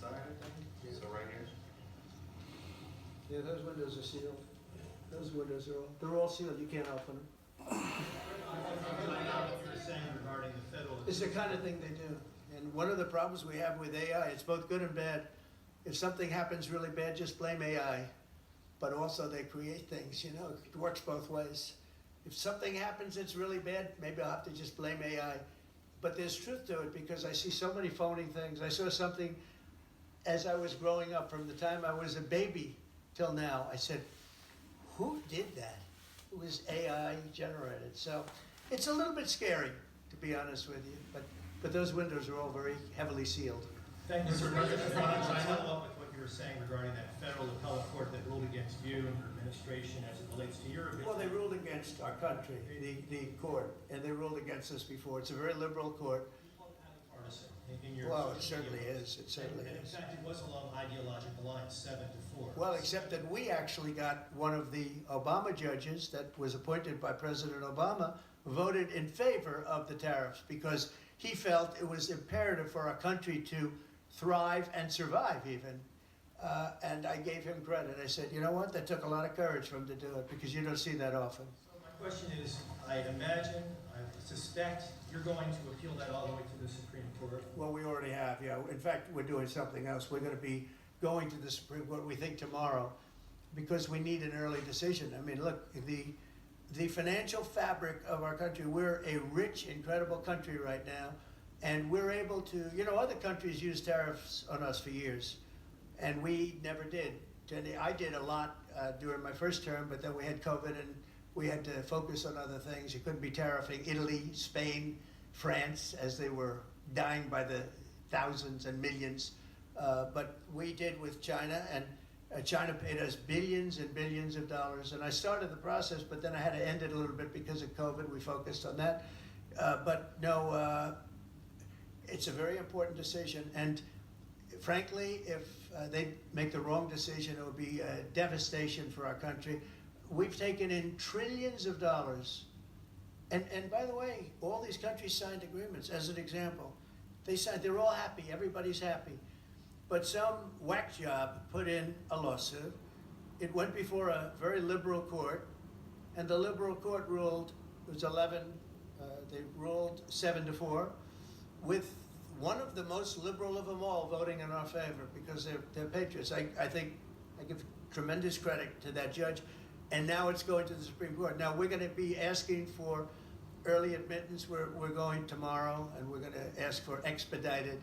side, I think, so right here. Yeah, those windows are sealed. Those windows are they're all sealed, you can't open them. What you're saying regarding the federal. It's the kind of thing they do. And one of the problems we have with AI, it's both good and bad. If something happens really bad, just blame AI. But also they create things, you know, it works both ways. If something happens that's really bad, maybe I'll have to just blame AI. But there's truth to it because I see so many phony things. I saw something as I was growing up, from the time I was a baby till now. I said, who did that? It was AI generated. So it's a little bit scary, to be honest with you. But those windows are all very heavily sealed. Thank you, Mr. President. I want to follow up with what you were saying regarding that federal appellate court that ruled against you and your administration as it relates to your. Well, they ruled against our country, the court, and they ruled against us before. It's a very liberal court. Partisan in your. Well, it certainly is. It certainly And in is. fact, it was along ideological lines, 7-4. Well, except that we actually got one of the Obama judges that was appointed by President Obama voted in favor of the tariffs because he felt it was imperative for our country to thrive and survive even. And I gave him credit. I said, you know what, that took a lot of courage for him to do it because you don't see that often. So my question is, I imagine, I suspect you're going to appeal that all the way to the Supreme Court. Well, we already have, yeah. In fact, we're doing something else. We're going to be going to the Supreme Court, we think tomorrow, because we need an early decision. I mean, look, the financial fabric of our country, we're a rich, incredible country right now, and we're able to, you know, other countries use tariffs on us for years, and we never did. I did a lot during my first term, but then we had COVID and we had to focus on other things. You couldn't be tariffing Italy, Spain, France, as they were dying by the thousands and millions. But we did with China, and China paid us billions and billions of dollars. And I started the process, but then I had to end it a little bit because of COVID. We focused on that. But no, it's a very important decision. And frankly, if they make the wrong decision, it would be a devastation for our country. We've taken in trillions of dollars. And by the way, all these countries signed agreements, as an example. They signed, they're all happy, everybody's happy. But some whack job put in a lawsuit. It went before a very liberal court, and the liberal court ruled, it was 11, they ruled 7-4, with one of the most liberal of them all voting in our favor because they're patriots. I think I give tremendous credit to that judge, and now it's going to the Supreme Court. Now we're going to be asking for early admittance. We're going tomorrow, and we're going to ask for an expedited